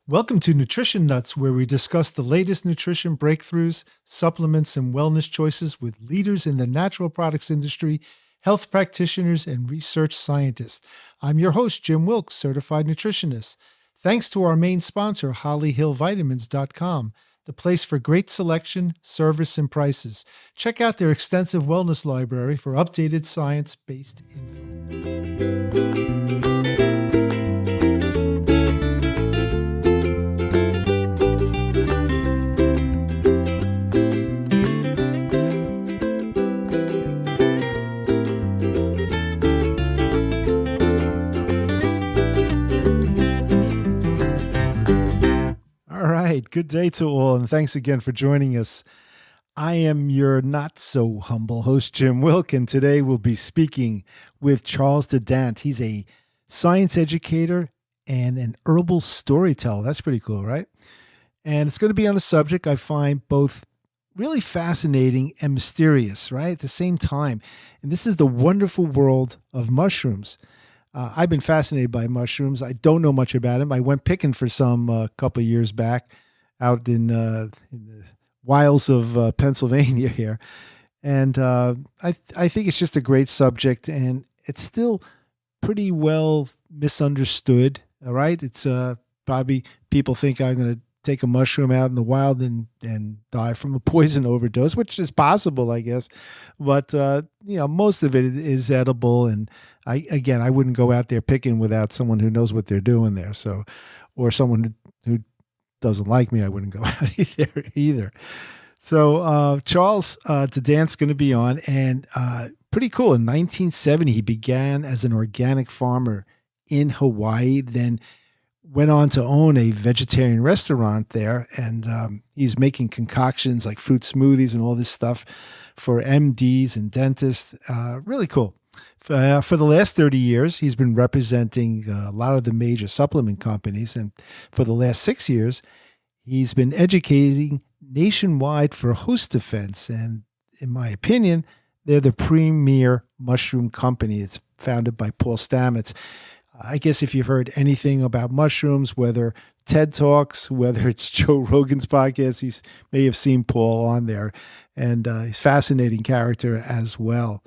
Welcome to Nutrition Nuts, where we discuss the latest nutrition breakthroughs, supplements, and wellness choices with leaders in the natural products industry, health practitioners, and research scientists. I'm your host, Jim Wilkes, certified nutritionist. Thanks to our main sponsor, HollyHillVitamins.com, the place for great selection, service, and prices. Check out their extensive wellness library for updated science-based info. Good day to all, and thanks again for joining us. I am your not-so-humble host, Jim Wilk, and today we'll be speaking with Charles Dadant. He's a science educator and an herbal storyteller. That's pretty cool, right? And it's going to be on a subject I find both really fascinating and mysterious, right, at the same time. And this is the wonderful world of mushrooms. I've been fascinated by mushrooms. I don't know much about them. I went picking for some a couple of years back out in the wilds of Pennsylvania here. And I think it's just a great subject, and it's still pretty well misunderstood, all right? It's probably people think I'm going to take a mushroom out in the wild and die from a poison overdose, which is possible, I guess. But, most of it is edible, and I wouldn't go out there picking without someone who knows what they're doing there. So, or someone who doesn't like me, I wouldn't go out either. So Charles Dadant's going to be on, and pretty cool. In 1970, he began as an organic farmer in Hawaii, then went on to own a vegetarian restaurant there, and he's making concoctions like fruit smoothies and all this stuff for MDs and dentists. Really cool. For the last 30 years, he's been representing a lot of the major supplement companies. And for the last 6 years, he's been educating nationwide for host defense. And in my opinion, they're the premier mushroom company. It's founded by Paul Stamets. I guess if you've heard anything about mushrooms, whether TED Talks, whether it's Joe Rogan's podcast, you may have seen Paul on there. And he's a fascinating character as well.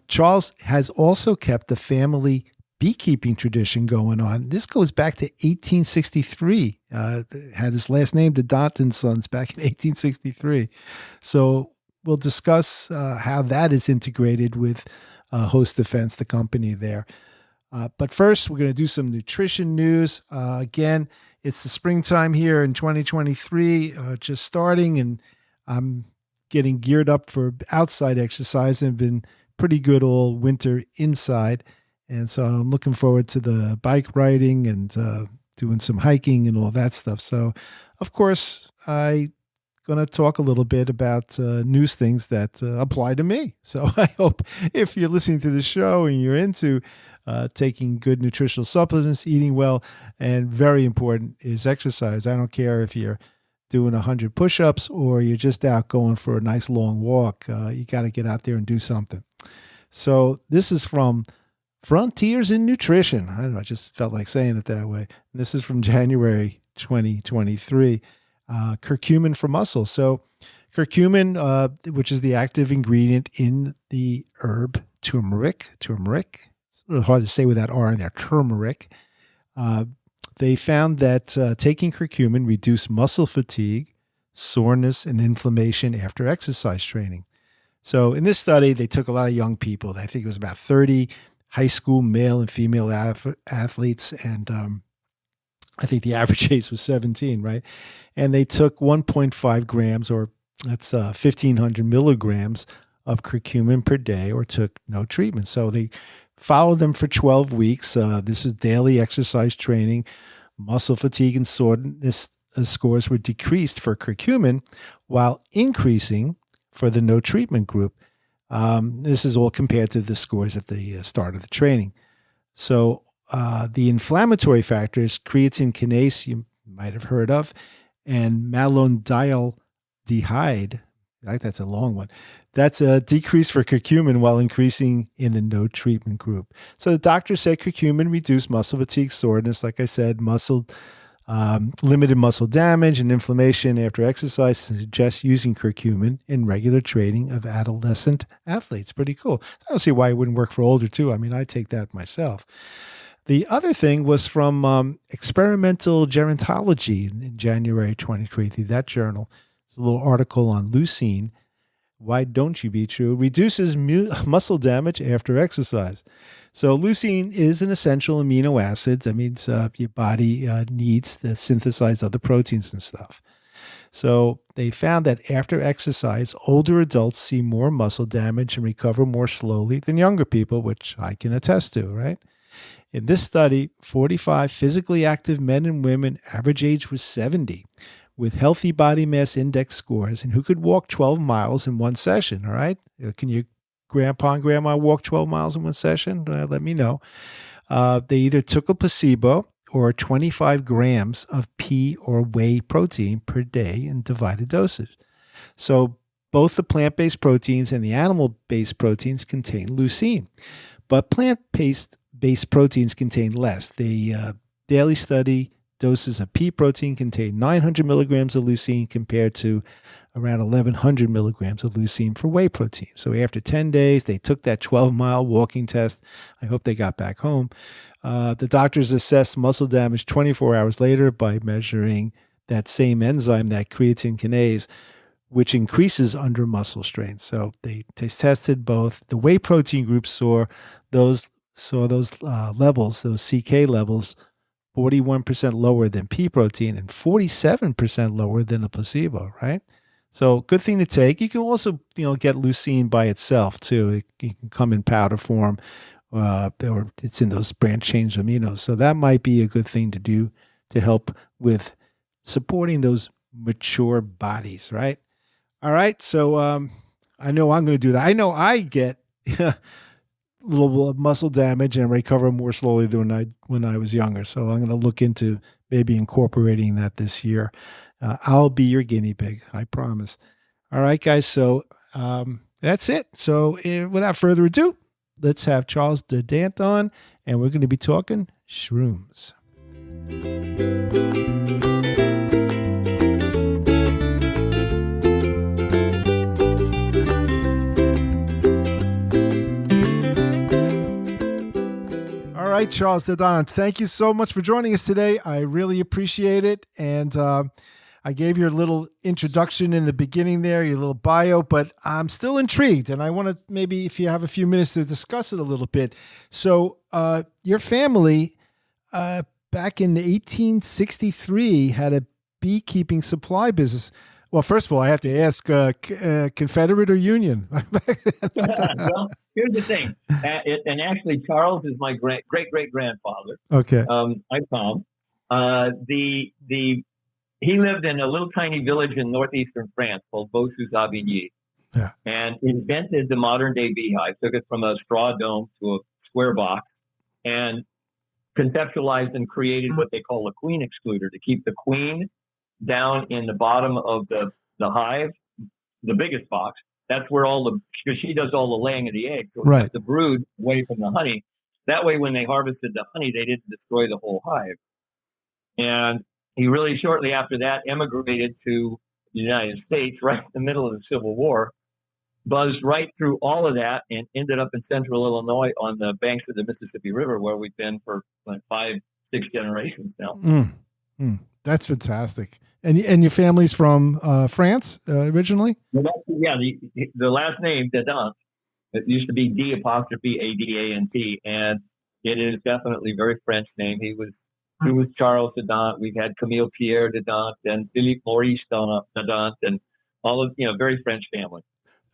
Charles has also kept the family beekeeping tradition going on. This goes back to 1863. Had his last name, Dadant and Sons, back in 1863. So we'll discuss how that is integrated with Host Defense, the company there. But first, we're going to do some nutrition news. Again, it's the springtime here in 2023, just starting, and I'm getting geared up for outside exercise and been pretty good all winter inside. And so I'm looking forward to the bike riding and doing some hiking and all that stuff. So, of course, I'm going to talk a little bit about news things that apply to me. So I hope if you're listening to the show and you're into taking good nutritional supplements, eating well, and very important is exercise. I don't care if you're doing 100 push-ups or you're just out going for a nice long walk. You got to get out there and do something. So this is from Frontiers in Nutrition. I don't know, I just felt like saying it that way. And this is from January 2023. Curcumin for muscle. So curcumin, which is the active ingredient in the herb turmeric. It's really hard to say with that R in there, turmeric. They found that taking curcumin reduced muscle fatigue, soreness, and inflammation after exercise training. So in this study, they took a lot of young people. I think it was about 30 high school male and female athletes, and I think the average age was 17, right? And they took 1.5 grams, or that's 1,500 milligrams of curcumin per day, or took no treatment. So they followed them for 12 weeks. This is daily exercise training. Muscle fatigue and soreness scores were decreased for curcumin while increasing for the no treatment group. This is all compared to the scores at the start of the training. So the inflammatory factors, creatine kinase, you might have heard of, and malondialdehyde, that's a long one, that's a decrease for curcumin while increasing in the no treatment group. So the doctor said curcumin reduced muscle fatigue, soreness, like I said, muscle limited muscle damage and inflammation after exercise, suggests using curcumin in regular training of adolescent athletes. Pretty cool. I don't see why it wouldn't work for older too. I mean, I take that myself. The other thing was from Experimental Gerontology in January 2023, that journal. It's a little article on leucine. Why don't you be true? Reduces muscle damage after exercise. So leucine is an essential amino acid. That means your body needs to synthesize other proteins and stuff. So they found that after exercise, older adults see more muscle damage and recover more slowly than younger people, which I can attest to, right? In this study, 45 physically active men and women, average age was 70, with healthy body mass index scores and who could walk 12 miles in one session, all right? Can your grandpa and grandma walk 12 miles in one session? Let me know. They either took a placebo or 25 grams of pea or whey protein per day in divided doses. So both the plant-based proteins and the animal-based proteins contain leucine, but plant-based proteins contain less. The daily study doses of pea protein contain 900 milligrams of leucine compared to around 1,100 milligrams of leucine for whey protein. So after 10 days, they took that 12-mile walking test. I hope they got back home. The doctors assessed muscle damage 24 hours later by measuring that same enzyme, that creatine kinase, which increases under muscle strain. So they tested both. The whey protein group saw those levels, those CK levels, 41% lower than pea protein and 47% lower than a placebo, right? So good thing to take. You can also, get leucine by itself too. It can come in powder form, or it's in those branch chain aminos. So that might be a good thing to do to help with supporting those mature bodies, right? All right. So I know I'm going to do that. I know I get little muscle damage and recover more slowly than when I was younger. So I'm going to look into maybe incorporating that this year. I'll be your guinea pig, I promise. All right, guys. So that's it. So without further ado, let's have Charles Dadant on, and we're going to be talking shrooms. All right, Charles Dadant, thank you so much for joining us today. I really appreciate it. And I gave your little introduction in the beginning there, your little bio, but I'm still intrigued. And I want to maybe, if you have a few minutes to discuss it a little bit. So your family back in 1863 had a beekeeping supply business. Well, first of all, I have to ask, Confederate or Union? Well, here's the thing. And actually, Charles is my great-great-grandfather. Okay. I'm Tom. He lived in a little tiny village in northeastern France called Vaux-sous-Aubigny. Yeah. And invented the modern-day beehive, took it from a straw dome to a square box, and conceptualized and created what they call a queen excluder to keep the queen down in the bottom of the hive, the biggest box. That's where because she does all the laying of the eggs. So right. The brood away from the honey. That way, when they harvested the honey, they didn't destroy the whole hive. And he really shortly after that emigrated to the United States right in the middle of the Civil War, buzzed right through all of that and ended up in central Illinois on the banks of the Mississippi River, where we've been for like 5-6 generations now. That's fantastic. And your family's from France originally? Well, the last name, Dadant, it used to be D''Adant, and it is definitely a very French name. He was Charles Dadant. We've had Camille Pierre Dadant and Philippe Maurice Dadant, and all of, very French family.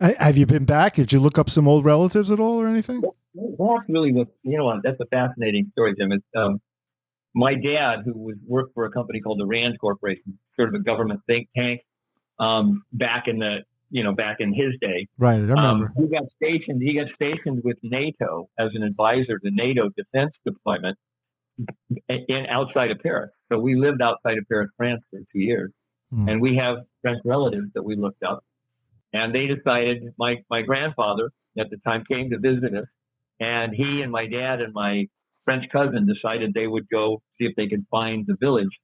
Have you been back? Did you look up some old relatives at all or anything? That's really that's a fascinating story, Jim. It's, my dad, who worked for a company called the Rand Corporation, sort of a government think tank, back in his day. Right, I remember. He got stationed with NATO as an advisor to NATO Defense Deployment outside of Paris. So we lived outside of Paris, France for 2 years. And we have French relatives that we looked up. And they decided, my grandfather at the time came to visit us, and he and my dad and my French cousin decided they would go see if they could find the village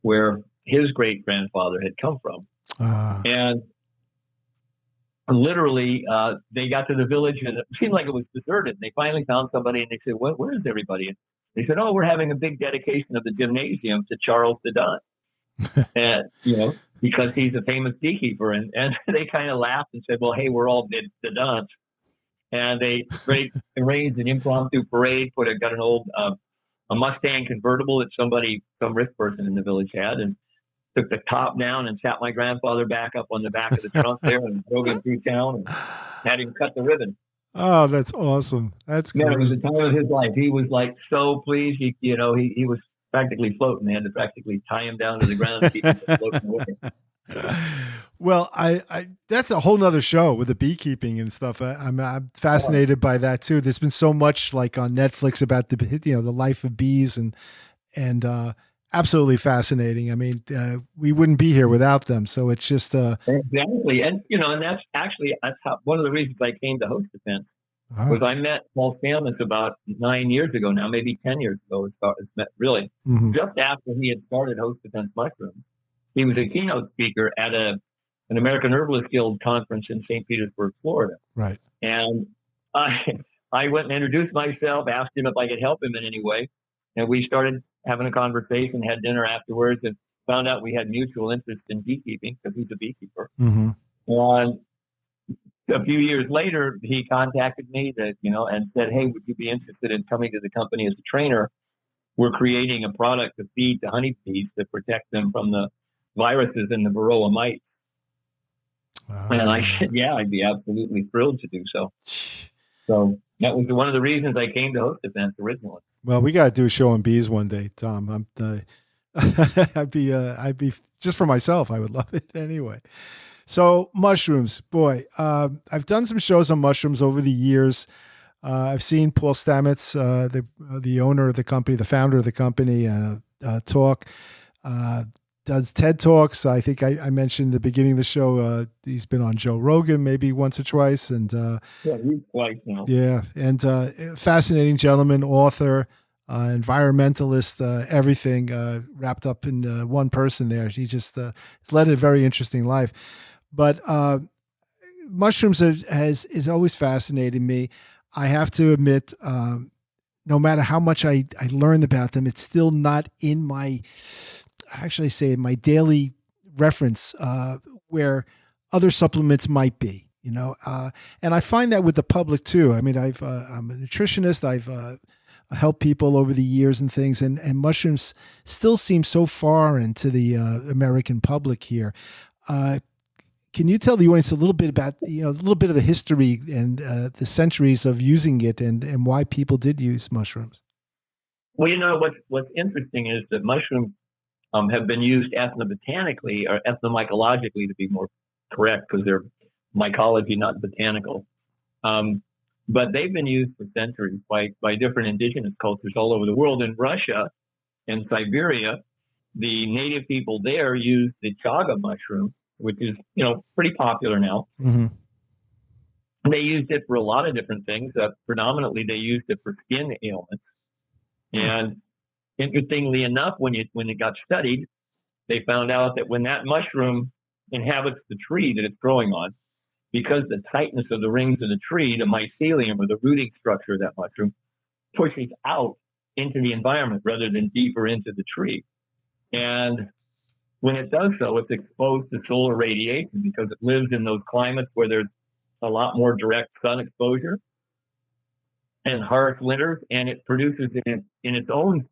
where his great grandfather had come from. Ah. And literally, they got to the village and it seemed like it was deserted. They finally found somebody and they said, where is everybody? And they said, oh, we're having a big dedication of the gymnasium to Charles Dadant. And, because he's a famous beekeeper. And they kind of laughed and said, well, hey, we're all Dadants. And they arranged an impromptu parade, got an old, a Mustang convertible that some rich person in the village had, and took the top down and sat my grandfather back up on the back of the trunk there and drove him through town and had him cut the ribbon. Oh, that's awesome. That's great. Yeah, it was the time of his life. He was like so pleased. He was practically floating. They had to practically tie him down to the ground to keep him from floating away. Well, I that's a whole nother show with the beekeeping and stuff. I'm fascinated by that too. There's been so much like on Netflix about the life of bees and absolutely fascinating. I mean, we wouldn't be here without them. So it's just exactly, and and that's how one of the reasons I came to Host Defense was I met Paul Stamets about 9 years ago now, maybe 10 years ago. Really, just after he had started Host Defense Mushrooms. He was a keynote speaker at an American Herbalist Guild conference in St. Petersburg, Florida. Right. And I went and introduced myself, asked him if I could help him in any way. And we started having a conversation, had dinner afterwards, and found out we had mutual interest in beekeeping because he's a beekeeper. Mm-hmm. And a few years later, he contacted me and said, hey, would you be interested in coming to the company as a trainer? We're creating a product to feed the honeybees to protect them from the viruses and the varroa mites. And I said, yeah, I'd be absolutely thrilled to do so. So that was one of the reasons I came to Host Defense originally. Well, we got to do a show on bees one day, Tom. I'd be just for myself. I would love it anyway. So mushrooms, boy, I've done some shows on mushrooms over the years. I've seen Paul Stamets, the owner of the company, the founder of the company, talk. Does TED Talks. I think I mentioned in the beginning of the show, he's been on Joe Rogan maybe once or twice. And he's twice now. Yeah, and fascinating gentleman, author, environmentalist, everything wrapped up in one person there. He just led a very interesting life. But mushrooms has always fascinated me. I have to admit, no matter how much I learned about them, it's still not in my daily reference where other supplements might be, and I find that with the public too. I mean, I'm a nutritionist. I've helped people over the years and things, and mushrooms still seem so foreign to the American public here. Can you tell the audience a little bit about, a little bit of the history and the centuries of using it and why people did use mushrooms? Well, what's interesting is that mushrooms have been used ethnobotanically or ethnomycologically, to be more correct, because they're mycology, not botanical. But they've been used for centuries by different indigenous cultures all over the world. In Russia and Siberia, the native people there used the chaga mushroom, which is, pretty popular now. Mm-hmm. They used it for a lot of different things. Predominantly, they used it for skin ailments. And interestingly enough, when it got studied, they found out that when that mushroom inhabits the tree that it's growing on, because the tightness of the rings of the tree, the mycelium or the rooting structure of that mushroom, pushes out into the environment rather than deeper into the tree. And when it does so, it's exposed to solar radiation because it lives in those climates where there's a lot more direct sun exposure and harsh winters, and it produces in its own,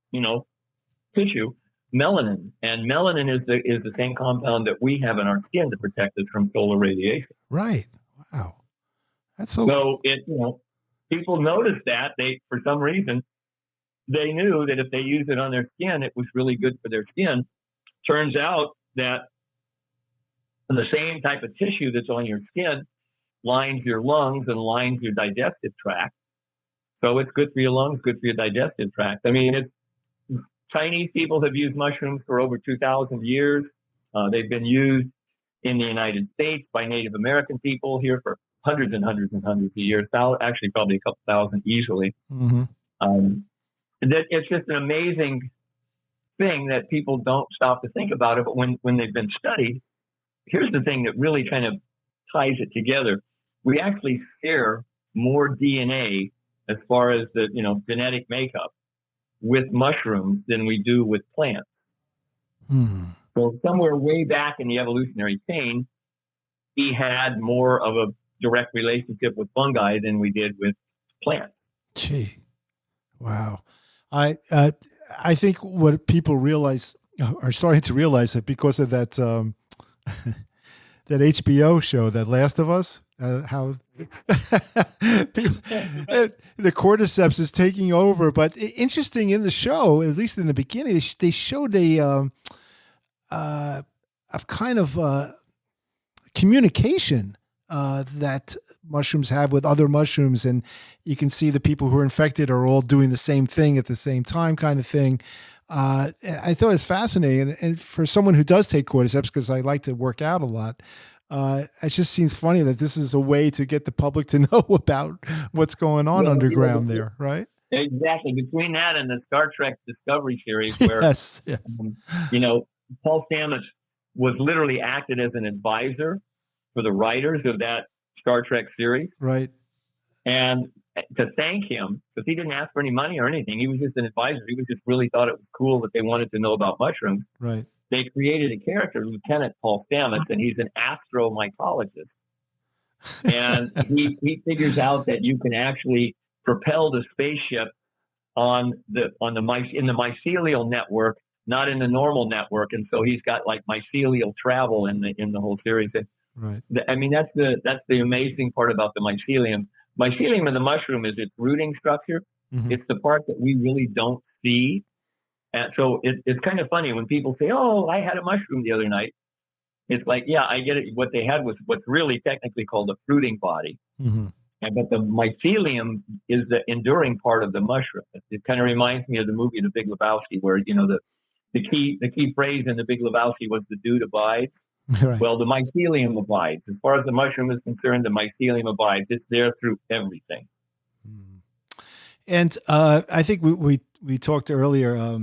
tissue, melanin. And melanin is the same compound that we have in our skin to protect us from solar radiation. Right. Wow. That's so cool. People noticed that for some reason, they knew that if they used it on their skin, it was really good for their skin. Turns out that the same type of tissue that's on your skin lines your lungs and lines your digestive tract. So it's good for your lungs, good for your digestive tract. I mean, Chinese people have used mushrooms for over 2,000 years. They've been used in the United States by Native American people here for hundreds and hundreds and hundreds of years. Actually, probably a couple thousand easily. Mm-hmm. It's just an amazing thing that people don't stop to think about it, but when they've been studied, here's the thing that really kind of ties it together. We actually share more DNA as far as the genetic makeup with mushrooms than we do with plants. So somewhere way back in the evolutionary chain, we had more of a direct relationship with fungi than we did with plants. Gee, wow. I think what people are starting to realize that because of that that HBO show, that Last of Us, how people, the cordyceps is taking over. But interesting, in the show, at least in the beginning, they showed a kind of communication that mushrooms have with other mushrooms, and you can see the people who are infected are all doing the same thing at the same time, kind of thing. I thought it was fascinating, and for someone who does take cordyceps, because I like to work out a lot, it just seems funny that this is a way to get the public to know about what's going on underground there, right? Exactly. Between that and the Star Trek Discovery series, where yes. Paul Stamets was literally acted as an advisor for the writers of that Star Trek series, right? And to thank him, because he didn't ask for any money or anything, he was just an advisor. He was just really thought it was cool that they wanted to know about mushrooms. Right. They created a character, Lieutenant Paul Stamets, and he's an astromycologist. And he figures out that you can actually propel the spaceship in the mycelial network, not in the normal network. And so he's got like mycelial travel in the whole series. Right. I mean, that's the amazing part about the mycelium. Mycelium of the mushroom is its rooting structure. Mm-hmm. It's the part that we really don't see. And so it's kind of funny when people say, "Oh, I had a mushroom the other night." It's like, yeah, I get it. What they had was what's really technically called a fruiting body. Mm-hmm. But the mycelium is the enduring part of the mushroom. It kind of reminds me of the movie The Big Lebowski, where the key phrase in The Big Lebowski was "the dude abides." Right. Well, the mycelium abides. As far as the mushroom is concerned, the mycelium abides. It's there through everything. And I think we talked earlier.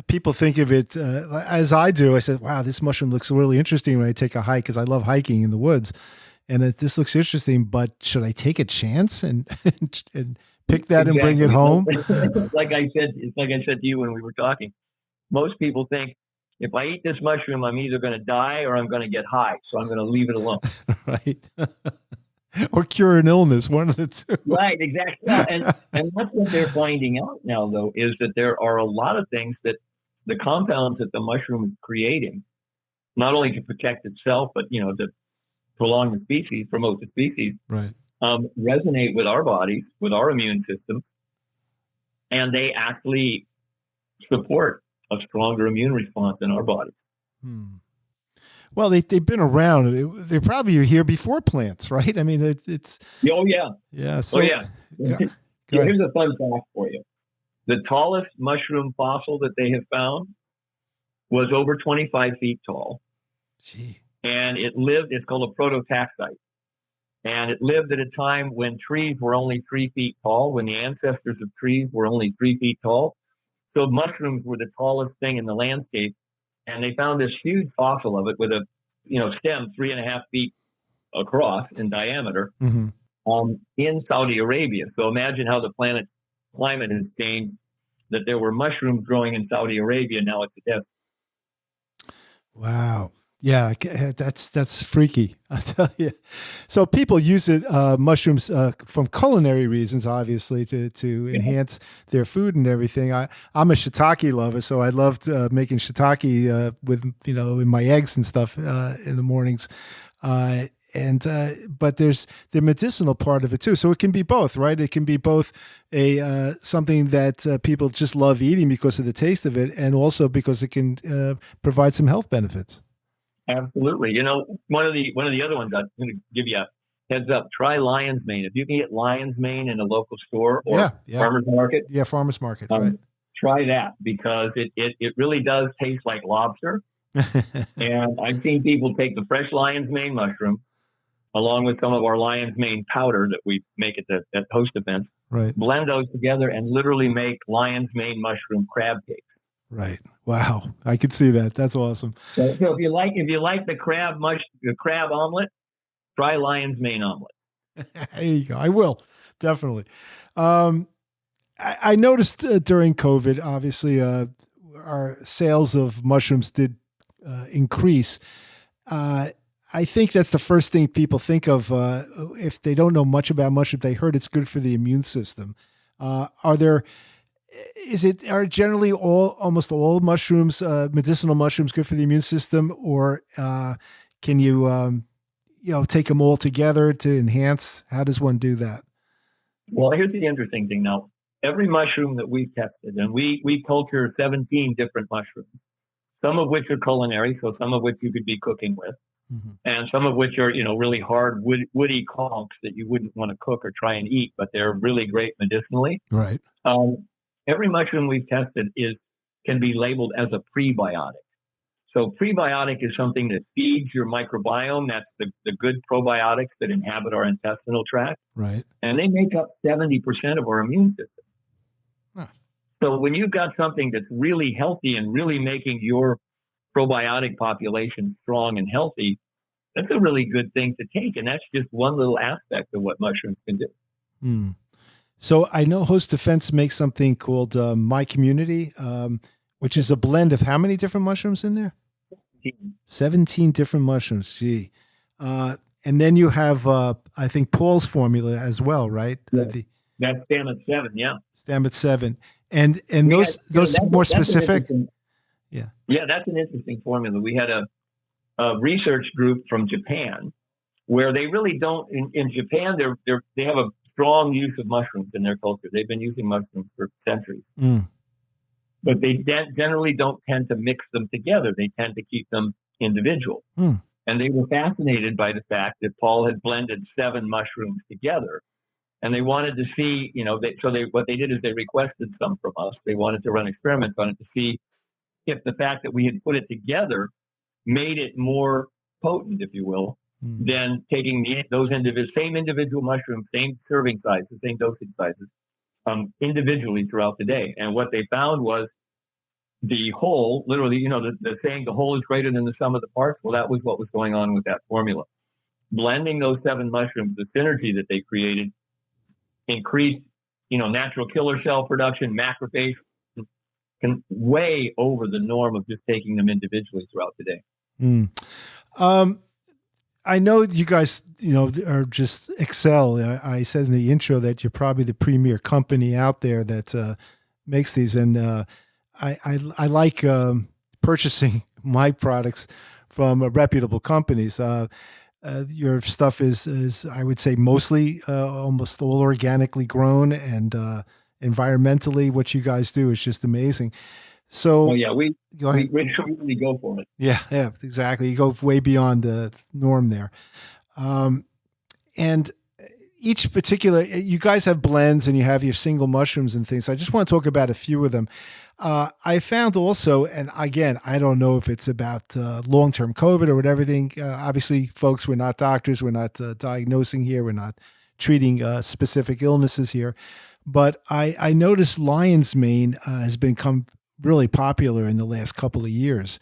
People think of it as I do. I said, "Wow, this mushroom looks really interesting when I take a hike," because I love hiking in the woods. And this looks interesting, but should I take a chance and pick that and bring it home? It's like I said to you when we were talking. Most people think, if I eat this mushroom, I'm either going to die or I'm going to get high. So I'm going to leave it alone. Right. Or cure an illness, one of the two. Right, exactly. Yeah, and that's what they're finding out now, though, is that there are a lot of things that the compounds that the mushroom is creating, not only to protect itself, but, to prolong the species, promote the species, right, resonate with our bodies, with our immune system, and they actually support a stronger immune response in our bodies. Well, they've been around. They probably are here before plants, right? I mean, it's. Oh yeah. Yeah. So, Here's a fun fact for you: the tallest mushroom fossil that they have found was over 25 feet tall. Gee. And it lived. It's called a prototaxite, and it lived at a time when trees were only 3 feet tall. When the ancestors of trees were only 3 feet tall. So mushrooms were the tallest thing in the landscape, and they found this huge fossil of it with a, stem 3.5 feet across in diameter, in Saudi Arabia. So imagine how the planet's climate has changed. That there were mushrooms growing in Saudi Arabia. Now it's a death. Wow. Yeah, that's freaky, I tell you. So people use it, mushrooms, from culinary reasons, obviously, to enhance their food and everything. I'm a shiitake lover, so I loved making shiitake with in my eggs and stuff in the mornings. But there's the medicinal part of it too. So it can be both, right? It can be both a something that people just love eating because of the taste of it, and also because it can provide some health benefits. Absolutely. One of the other ones, I'm going to give you a heads up. Try lion's mane. If you can get lion's mane in a local store or farmer's market. Yeah, farmer's market, right. Try that, because it really does taste like lobster. And I've seen people take the fresh lion's mane mushroom along with some of our lion's mane powder that we make at host events. Right. Blend those together and literally make lion's mane mushroom crab cakes. Right. Wow. I could see that. That's awesome. So if you like the crab omelet, try lion's mane omelet. There you go. I will definitely. Um, I noticed during COVID, obviously, our sales of mushrooms did increase. Uh, I think that's the first thing people think of if they don't know much about mushroom. They heard it's good for the immune system. Are there? Is it are generally almost all mushrooms, medicinal mushrooms, good for the immune system, or can you take them all together to enhance? How does one do that? Well, here's the interesting thing now. Every mushroom that we've tested, and we culture 17 different mushrooms, some of which are culinary, so some of which you could be cooking with, Hmm. and some of which are, really hard, woody conchs that you wouldn't want to cook or try and eat, but they're really great medicinally. Right. Um, every mushroom we've tested can be labeled as a prebiotic. So prebiotic is something that feeds your microbiome. That's the good probiotics that inhabit our intestinal tract, Right. and they make up 70% of our immune system. Huh. So when you've got something that's really healthy and really making your probiotic population strong and healthy, that's a really good thing to take. And that's just one little aspect of what mushrooms can do. Hmm. So I know Host Defense makes something called My Community, which is a blend of how many different mushrooms in there? 17 different mushrooms. Gee. And then you have, I think, Paul's formula as well, right? Yeah. The That's Stammet 7, yeah. Stammet 7. And We those had, those more specific. Yeah. Yeah, that's an interesting formula. We had a research group from Japan where they really don't, in Japan, they have a strong use of mushrooms in their culture. They've been using mushrooms for centuries. Mm. But they generally don't tend to mix them together. They tend to keep them individual. Mm. And they were fascinated by the fact that Paul had blended 7 mushrooms together. And they wanted to see, what they did is they requested some from us. They wanted to run experiments on it to see if the fact that we had put it together made it more potent, if you will, than taking those same individual mushrooms, same serving sizes, same dosage sizes, individually throughout the day. And what they found was the whole, literally, the saying the whole is greater than the sum of the parts. Well, that was what was going on with that formula. Blending those 7 mushrooms, the synergy that they created increased, natural killer cell production, macrophage, can way over the norm of just taking them individually throughout the day. Mm. I know you guys, are just excel. I said in the intro that you're probably the premier company out there that makes these, and I like purchasing my products from reputable companies. Your stuff is I would say mostly almost all organically grown, and environmentally, what you guys do is just amazing. So, Oh yeah, we go ahead. we really go for it. Yeah, exactly. You go way beyond the norm there. Um, and each particular, you guys have blends and you have your single mushrooms and things. I just want to talk about a few of them. I found also, and again, I don't know if it's about long-term COVID or whatever. Obviously, folks, we're not doctors. We're not diagnosing here. We're not treating specific illnesses here. But I noticed lion's mane has become really popular in the last couple of years.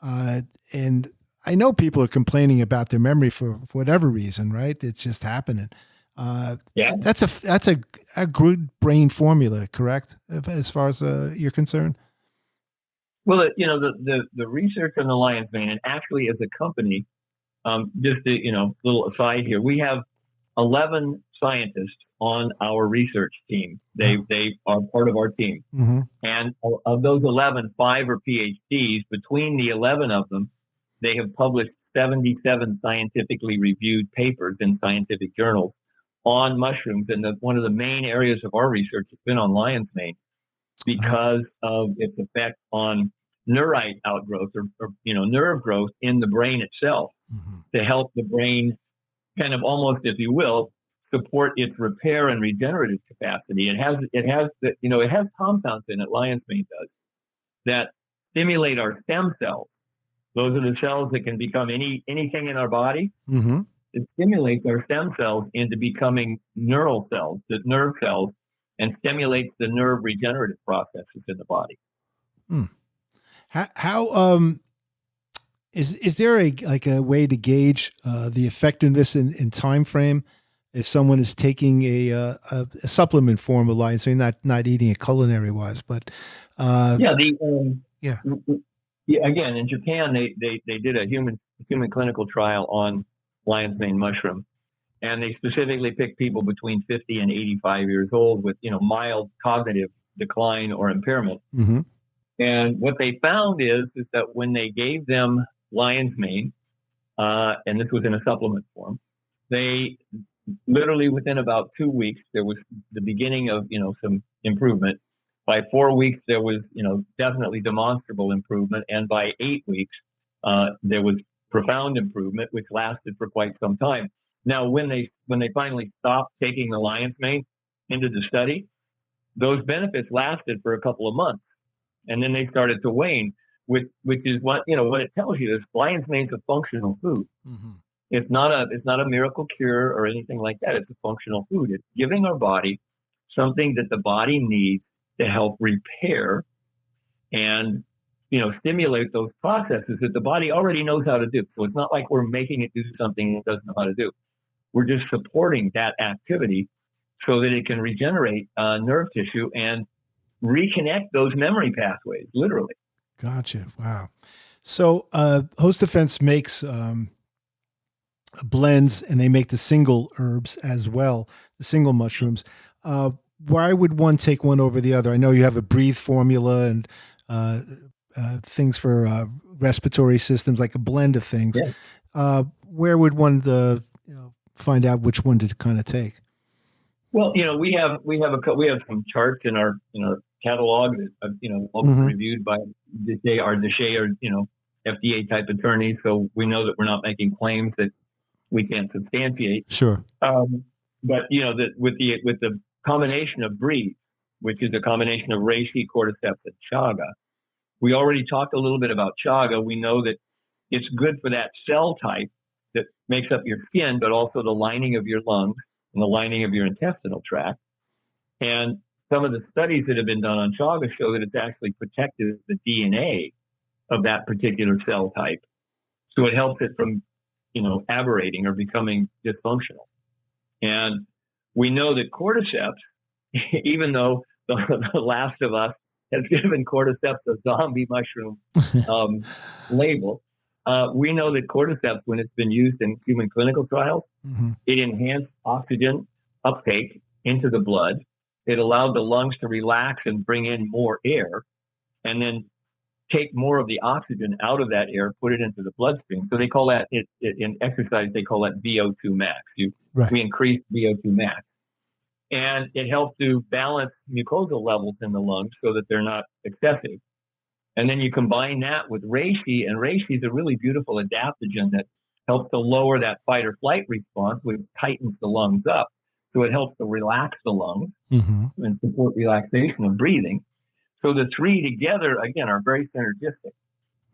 And I know people are complaining about their memory for whatever reason, right? It's just happening. Yeah. That's a good brain formula, correct? As far as you're concerned. Well, the research on the lion's mane, and actually as a company, just a little aside here, we have 11 scientists on our research team. They are part of our team. Mm-hmm. And of those 11, 5 are PhDs. Between the 11 of them, they have published 77 scientifically reviewed papers in scientific journals on mushrooms. And one of the main areas of our research has been on lion's mane because of its effect on neurite outgrowth or nerve growth in the brain itself, to help the brain kind of almost, if you will, support its repair and regenerative capacity. It has compounds in it, lion's mane does, that stimulate our stem cells. Those are the cells that can become anything in our body. Mm-hmm. It stimulates our stem cells into becoming neural cells, the nerve cells, and stimulates the nerve regenerative processes in the body. How is there a way to gauge the effectiveness in time frame if someone is taking a supplement form of lion's mane, not eating it culinary wise, but Yeah, yeah. yeah, again, in Japan, they did a human clinical trial on lion's mane mushroom, and they specifically picked people between 50 and 85 years old with mild cognitive decline or impairment. Mm-hmm. And what they found is that when they gave them lion's mane, and this was in a supplement form, they literally within about 2 weeks there was the beginning of some improvement. By 4 weeks there was definitely demonstrable improvement, and by 8 weeks there was profound improvement, which lasted for quite some time. Now, when they finally stopped taking the lion's mane into the study, those benefits lasted for a couple of months, and then they started to wane, which is what it tells you is lion's mane is a functional food. Mm-hmm. It's not a miracle cure or anything like that. It's a functional food. It's giving our body something that the body needs to help repair and stimulate those processes that the body already knows how to do. So it's not like we're making it do something it doesn't know how to do. We're just supporting that activity so that it can regenerate nerve tissue and reconnect those memory pathways, literally. Gotcha. Wow. So Host Defense makes blends, and they make the single herbs as well, the single mushrooms. Why would one take one over the other? I know you have a breathe formula and things for respiratory systems, like a blend of things. Yeah. Where would one find out which one to kind of take? Well, we have some charts in our catalog that Mm-hmm. reviewed by our DSHEA or FDA type attorneys, so we know that we're not making claims that we can't substantiate. Sure. But that with the combination of breathe, which is a combination of reishi, cordyceps, and chaga. We already talked a little bit about chaga. We know that it's good for that cell type that makes up your skin, but also the lining of your lungs and the lining of your intestinal tract. And some of the studies that have been done on chaga show that it's actually protected the DNA of that particular cell type. So it helps it from, aberrating or becoming dysfunctional. And we know that cordyceps, even though the Last of Us has given cordyceps a zombie mushroom label, we know that cordyceps, when it's been used in human clinical trials, mm-hmm. it enhanced oxygen uptake into the blood. It allowed the lungs to relax and bring in more air, and then take more of the oxygen out of that air, put it into the bloodstream. So they call that, in exercise, they call that VO2 max. Right. We increase VO2 max. And it helps to balance mucosal levels in the lungs so that they're not excessive. And then you combine that with reishi, and reishi is a really beautiful adaptogen that helps to lower that fight or flight response, which tightens the lungs up. So it helps to relax the lungs mm-hmm. and support relaxation of breathing. So the three together, again, are very synergistic.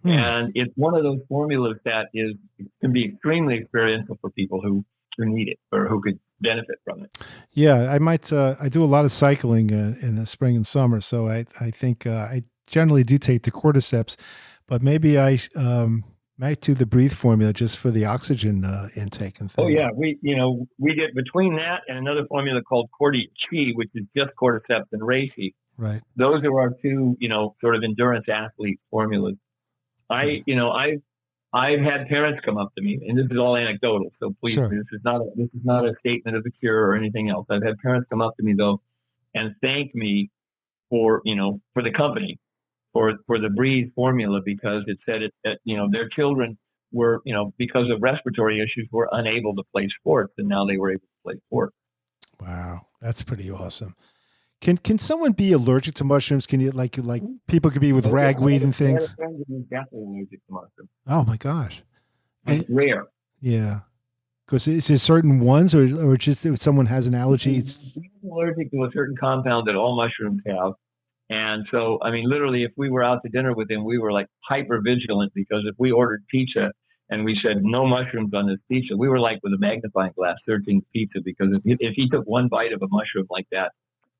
And it's one of those formulas that can be extremely experiential for people who need it or who could benefit from it. Yeah, I might. I do a lot of cycling in the spring and summer, so I think I generally do take the cordyceps, but maybe I might do the breathe formula just for the oxygen intake and things. Oh yeah, we did between that and another formula called Cordy Chi, which is just cordyceps and reishi. Right. Those are our two, sort of endurance athlete formulas. I've had parents come up to me, and this is all anecdotal, so please, sure. this is not a statement of a cure or anything else. I've had parents come up to me though and thank me for the company, for the Breathe formula, because it said that their children were, because of respiratory issues, were unable to play sports, and now they were able to play sports. Wow, that's pretty awesome. Can someone be allergic to mushrooms? Can you like people could be with ragweed and things? Definitely allergic to mushrooms. Oh my gosh, it's rare. Yeah, because is there certain ones, or just if someone has an allergy? It's allergic to a certain compound that all mushrooms have, and so literally, if we were out to dinner with him, we were like hyper vigilant, because if we ordered pizza and we said no mushrooms on this pizza, we were like with a magnifying glass searching pizza, because if he took one bite of a mushroom like that,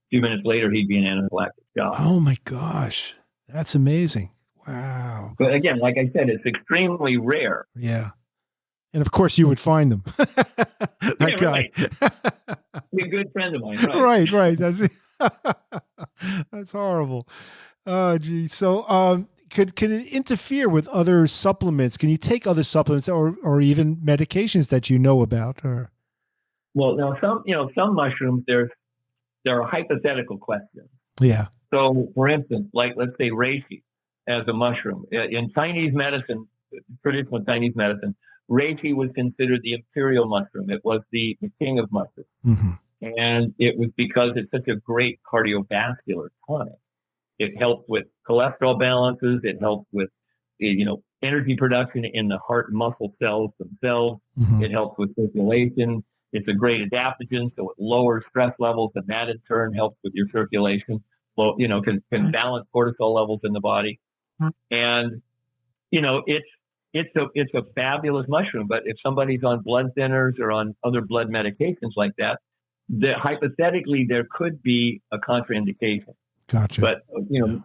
a few minutes later, he'd be an anaphylactic shock. Oh my gosh, that's amazing! Wow. But again, like I said, it's extremely rare. Yeah. And of course, you would find them. That Yeah, guy. right. He's a good friend of mine, right? Right. That's horrible. Oh, gee. So, could it interfere with other supplements? Can you take other supplements or even medications that you know about? Or Well, now some mushrooms there are hypothetical questions. yeah. So, for instance, like let's say reishi as a mushroom in Chinese medicine, traditional Chinese medicine, reishi was considered the imperial mushroom. It was the king of mushrooms, Mm-hmm. and it was because it's such a great cardiovascular tonic. It helps with cholesterol balances. It helps with, energy production in the heart muscle cells themselves. Mm-hmm. It helps with circulation. It's a great adaptogen, so it lowers stress levels, and that in turn helps with your circulation. Well, can balance cortisol levels in the body, and it's a fabulous mushroom. But if somebody's on blood thinners or on other blood medications like that, hypothetically there could be a contraindication. Gotcha. But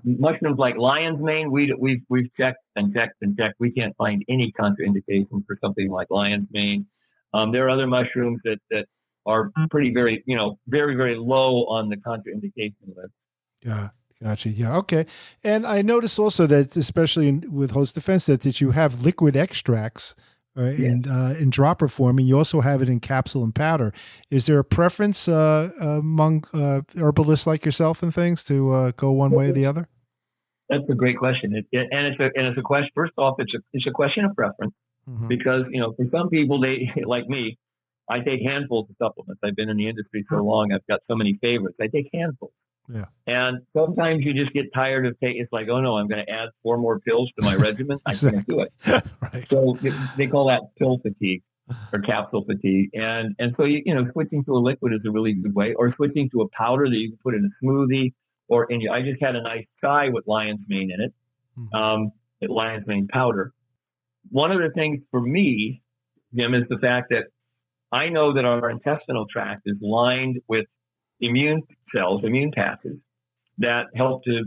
mushrooms like lion's mane, we've checked and checked and checked. We can't find any contraindication for something like lion's mane. There are other mushrooms that are pretty very very low on the contraindication list. Yeah. Gotcha. Yeah. Okay. And I noticed also that, especially with Host Defense, that you have liquid extracts in dropper form, and you also have it in capsule and powder. Is there a preference among herbalists like yourself and things to go one way or the other? That's a great question, and it's a question. First off, it's a question of preference, Mm-hmm. because for some people, they like me, I take handfuls of supplements. I've been in the industry so long, I've got so many favorites. I take handfuls. Yeah. And sometimes you just get tired of taking. It's like, oh no, I'm going to add 4 more pills to my regimen. Exactly. I can't do it. Right. So they call that pill fatigue or capsule fatigue. And so switching to a liquid is a really good way, or switching to a powder that you can put in a smoothie, I just had a nice chai with lion's mane in it, lion's mane powder. One of the things for me, Jim, is the fact that I know that our intestinal tract is lined with immune cells, immune patches that help to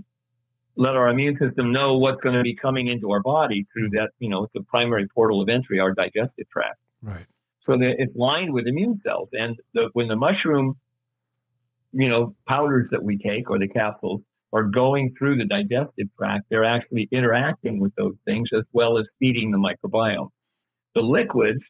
let our immune system know what's going to be coming into our body through that, it's the primary portal of entry, our digestive tract. Right. So that it's lined with immune cells. And when the mushroom, powders that we take, or the capsules, are going through the digestive tract, they're actually interacting with those things as well as feeding the microbiome. The liquids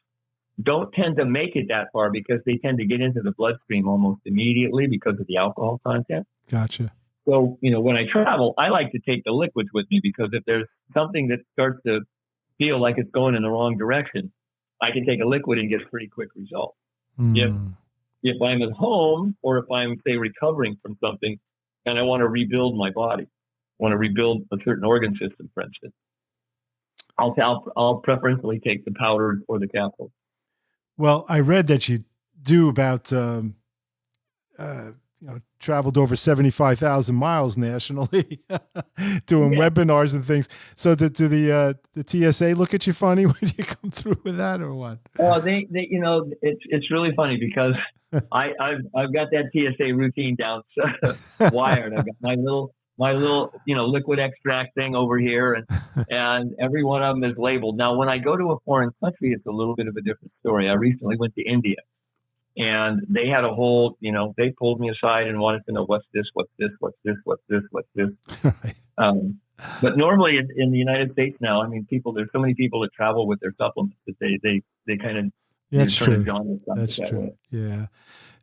don't tend to make it that far because they tend to get into the bloodstream almost immediately because of the alcohol content. Gotcha. So, when I travel, I like to take the liquids with me, because if there's something that starts to feel like it's going in the wrong direction, I can take a liquid and get pretty quick results. If I'm at home, or if I'm, say, recovering from something and I want to rebuild my body, want to rebuild a certain organ system, for instance, I'll preferentially take the powders or the capsules. Well, I read that you do about traveled over 75,000 miles nationally doing webinars and things. So do the TSA look at you funny when you come through with that, or what? Well, they it's really funny because I've got that TSA routine down wired. I've got my little liquid extract thing over here, and every one of them is labeled. Now, when I go to a foreign country, it's a little bit of a different story. I recently went to India, and they had a whole, they pulled me aside and wanted to know what's this. Right. But normally in the United States now, there's so many people that travel with their supplements that they kind of That's true. That's true. Yeah.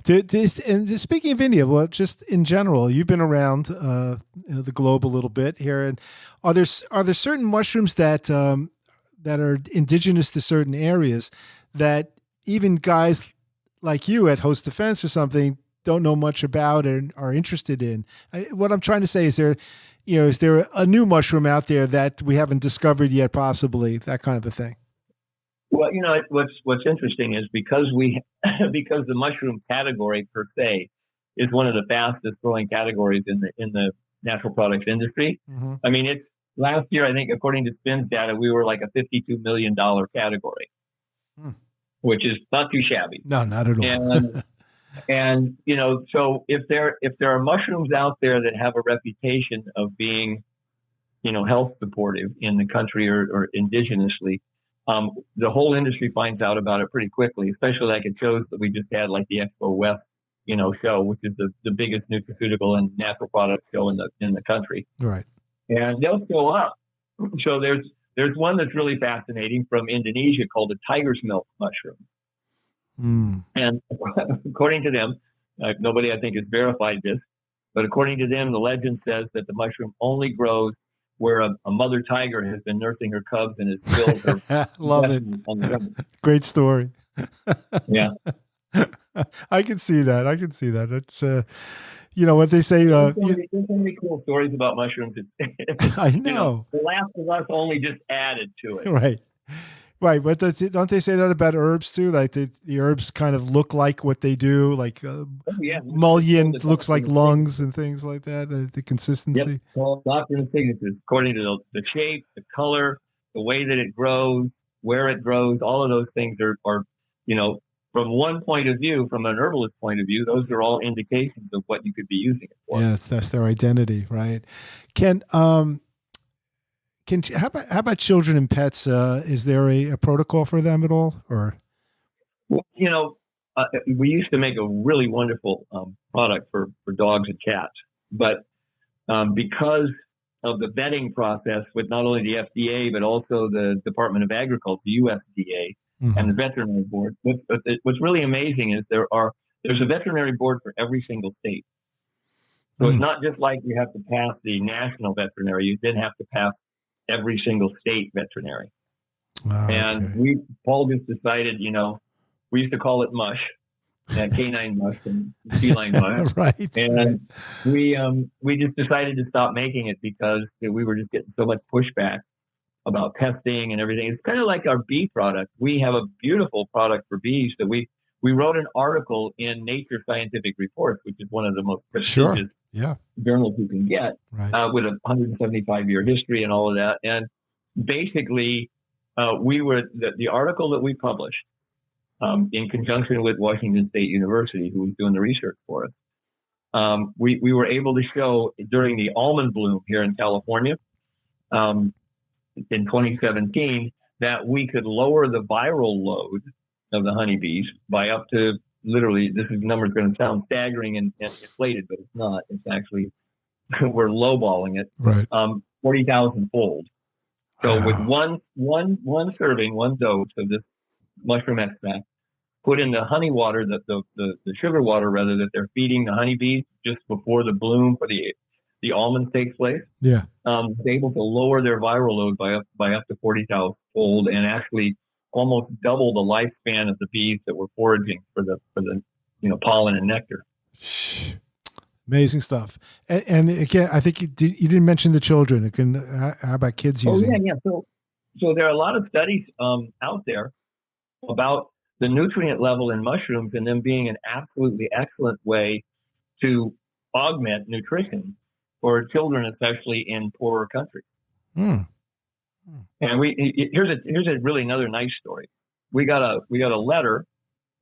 And speaking of India, well, just in general, you've been around the globe a little bit here, and are there certain mushrooms that are indigenous to certain areas that even guys like you at Host Defense or something don't know much about and are interested in? What I'm trying to say is is there a new mushroom out there that we haven't discovered yet, possibly, that kind of a thing? Well, what's interesting is because the mushroom category per se is one of the fastest growing categories in the natural products industry. Mm-hmm. It's last year, I think, according to Spin's data, we were like a $52 million category, which is not too shabby. No, not at all. And so if there are mushrooms out there that have a reputation of being health supportive in the country or indigenously, the whole industry finds out about it pretty quickly, especially like it shows that we just had, like the Expo West, show, which is the biggest nutraceutical and natural product show in the country. Right. And they'll show up. So there's one that's really fascinating from Indonesia called the tiger's milk mushroom. And according to them, nobody I think has verified this, but according to them, the legend says that the mushroom only grows where a mother tiger has been nursing her cubs and has killed her. Love it. On the river. Great story. Yeah. I can see that. It's, what they say. There's so many cool stories about mushrooms. I know. The Last of Us only just added to it. Right. Right. But don't they say that about herbs too? Like the herbs kind of look like what they do, like mullein looks like lungs and things like that, the consistency. Yep. Well, doctrine and signatures, according to the shape, the color, the way that it grows, where it grows, all of those things are from one point of view, from an herbalist point of view, those are all indications of what you could be using it for. Yeah, that's their identity, right? How about children and pets? Is there a protocol for them at all, or? Well, we used to make a really wonderful product for dogs and cats, but because of the vetting process with not only the FDA but also the Department of Agriculture, USDA, and the veterinary board. What's really amazing is there's a veterinary board for every single state. So it's not just like you have to pass the national veterinary; you then have to pass every single state veterinary. And Paul just decided, we used to call it mush, canine mush and feline mush, right? And we just decided to stop making it because we were just getting so much pushback about testing and everything. It's kind of like our bee product. We have a beautiful product for bees that we wrote an article in Nature Scientific Reports, which is one of the most prestigious journals you can get, with a 175-year history and all of that. And basically, the article that we published in conjunction with Washington State University, who was doing the research for us, we were able to show during the almond bloom here in California, in 2017, that we could lower the viral load of the honeybees by up to, literally, this number is going to sound staggering and inflated, but it's not. It's actually, we're lowballing it, 40,000 fold. So with one serving, one dose of this mushroom extract, put in the honey water, the sugar water rather, that they're feeding the honeybees just before the bloom for the almonds takes place. Yeah. Was able to lower their viral load by up to 40,000 fold, and actually almost double the lifespan of the bees that were foraging for the pollen and nectar. Amazing stuff. And again, I think you didn't mention the children. How about kids using? Yeah. So there are a lot of studies out there about the nutrient level in mushrooms and them being an absolutely excellent way to augment nutrition for children, especially in poorer countries. And here's a really another nice story. We got a letter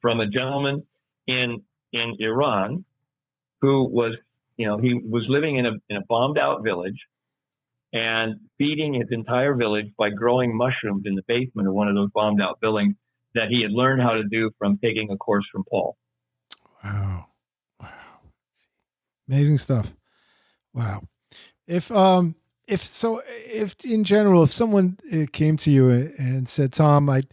from a gentleman in Iran who was, he was living in a bombed out village and feeding his entire village by growing mushrooms in the basement of one of those bombed out buildings that he had learned how to do from taking a course from Paul. Wow. Amazing stuff. Wow. If in general, if someone came to you and said, Tom, I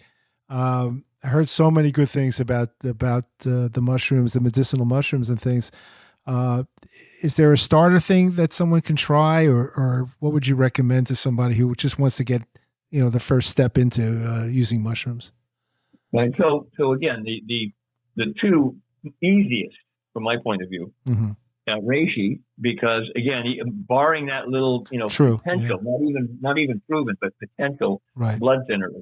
heard so many good things about the mushrooms, the medicinal mushrooms and things. Is there a starter thing that someone can try, or what would you recommend to somebody who just wants to get, the first step into using mushrooms? Right. So again, the two easiest from my point of view, reishi, because again, barring that little, potential, not even proven, but potential blood thinner.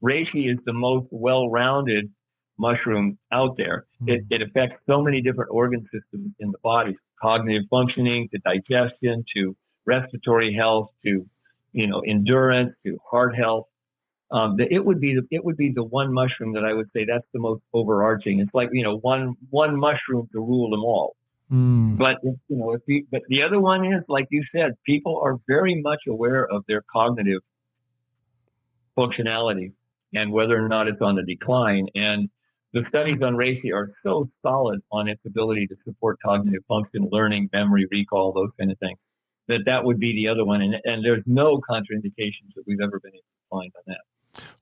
Reishi is the most well-rounded mushroom out there. It affects so many different organ systems in the body, cognitive functioning, to digestion, to respiratory health, to endurance, to heart health. It would be the one mushroom that I would say that's the most overarching. It's like one mushroom to rule them all. Mm. But but the other one is, like you said, people are very much aware of their cognitive functionality and whether or not it's on the decline. And the studies on reishi are so solid on its ability to support cognitive function, learning, memory, recall, those kind of things, that would be the other one. And there's no contraindications that we've ever been able to find on that.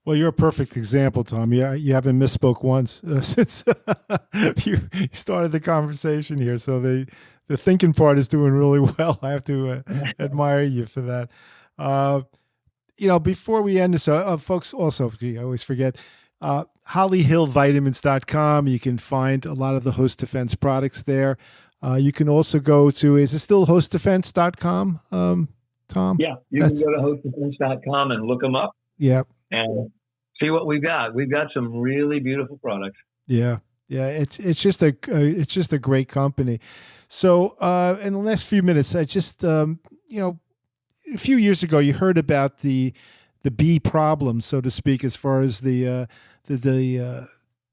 Well, you're a perfect example, Tom. You haven't misspoke once since you started the conversation here. So the thinking part is doing really well. I have to admire you for that. Uh, before we end this, folks, also, I always forget, hollyhillvitamins.com. You can find a lot of the Host Defense products there. You can also go to, is it still hostdefense.com, Tom? Yeah, you can go to hostdefense.com and look them up. Yeah. And see what we've got. We've got some really beautiful products. Yeah. Yeah. It's just a great company. So, in the next few minutes, I just, a few years ago, you heard about the bee problem, so to speak, as far as the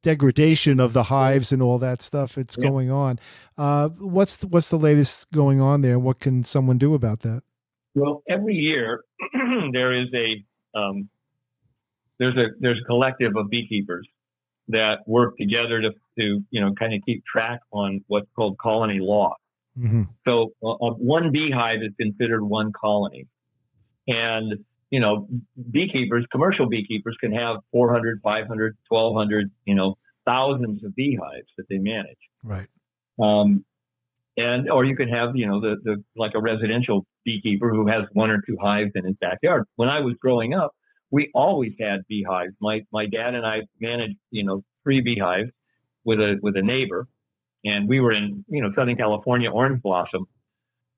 degradation of the hives and all that stuff that's going on. What's the latest going on there? What can someone do about that? Well, every year there is there's a collective of beekeepers that work together to kind of keep track on what's called colony loss. Mm-hmm. So one beehive is considered one colony. And, beekeepers, commercial beekeepers can have 400, 500, 1,200, thousands of beehives that they manage. Right. Or you can have, like a residential beekeeper who has one or two hives in his backyard. When I was growing up, we always had beehives. My dad and I managed, 3 beehives with a neighbor, and we were in, Southern California, orange blossom,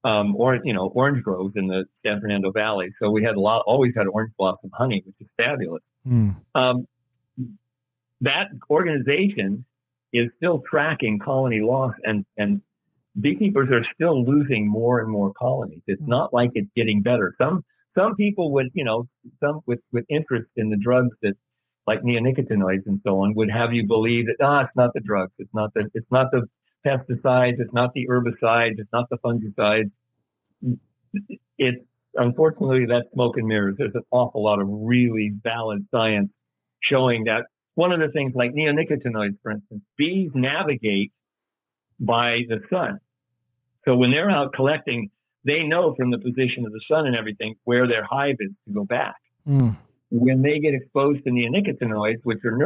orange groves in the San Fernando Valley. So we had always had orange blossom honey, which is fabulous. Mm. That organization is still tracking colony loss, and beekeepers are still losing more and more colonies. It's not like it's getting better. Some people would, some with interest in the drugs that, like neonicotinoids and so on, would have you believe that it's not the drugs, it's not the pesticides, it's not the herbicides, it's not the fungicides. It's unfortunately that smoke and mirrors. There's an awful lot of really valid science showing that one of the things, like neonicotinoids, for instance, bees navigate by the sun. So when they're out collecting, they know from the position of the sun and everything where their hive is to go back. Mm. When they get exposed to neonicotinoids, which are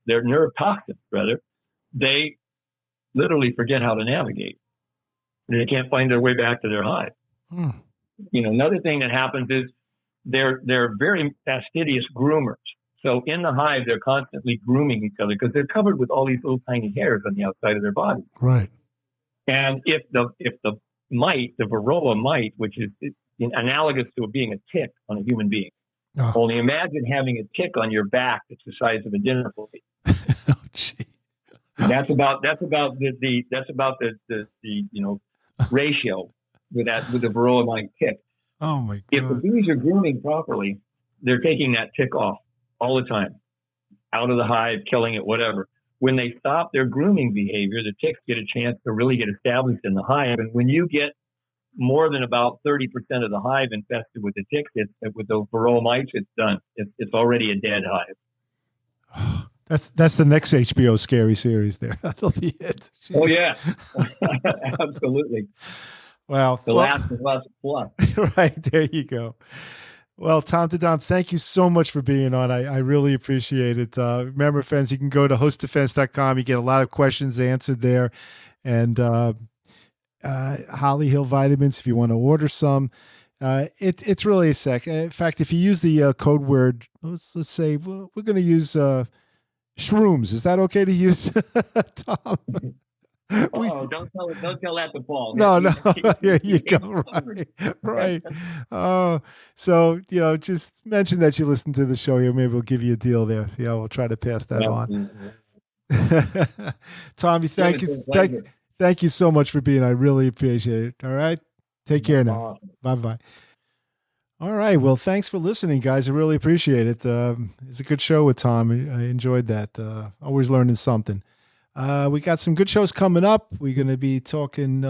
they're nerve toxins rather, they literally forget how to navigate. They can't find their way back to their hive. Mm. Another thing that happens is they're very fastidious groomers. So in the hive, they're constantly grooming each other because they're covered with all these little tiny hairs on the outside of their body. Right. And if the mite, the varroa mite, which is analogous to being a tick on a human being. Oh. Only imagine having a tick on your back that's the size of a dinner plate. Oh, gee. That's about the ratio with the varroa mite tick. Oh my God. If the bees are grooming properly, they're taking that tick off all the time, out of the hive, killing it, whatever. When they stop their grooming behavior, the ticks get a chance to really get established in the hive. And when you get more than about 30% of the hive infested with the ticks, with those varroa mites, it's done. It's already a dead hive. That's the next HBO scary series there. That'll be it. Jeez. Oh, yeah. Absolutely. Wow. The last of us plus. Right. There you go. Well, Tom Dadant, thank you so much for being on. I really appreciate it. Remember, friends, you can go to hostdefense.com. You get a lot of questions answered there. And Holly Hill Vitamins, if you want to order some. It's really a sec. In fact, if you use the code word, let's say we're going to use shrooms. Is that okay to use, Tom? Don't tell that to Paul. No. There you go. Right. Oh, so just mention that you listen to the show here. Maybe we'll give you a deal there. We'll try to pass that on. Tommy, thank you so much for being. I really appreciate it. All right, take care now. Bye. All right. Well, thanks for listening, guys. I really appreciate it. It's a good show with Tom. I enjoyed that. Always learning something. We got some good shows coming up. We're going to be talking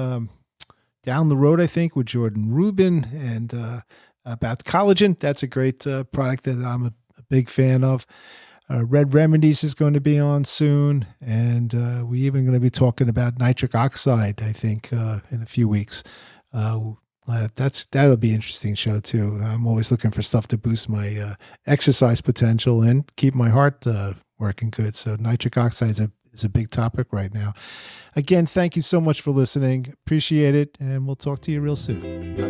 down the road, I think, with Jordan Rubin and about collagen. That's a great product that I'm a big fan of. Red Remedies is going to be on soon, and we're even going to be talking about nitric oxide, I think, in a few weeks. That'll be an interesting show too. I'm always looking for stuff to boost my exercise potential and keep my heart working good. So nitric oxide is a big topic right now. Again, thank you so much for listening. Appreciate it, and we'll talk to you real soon. Bye.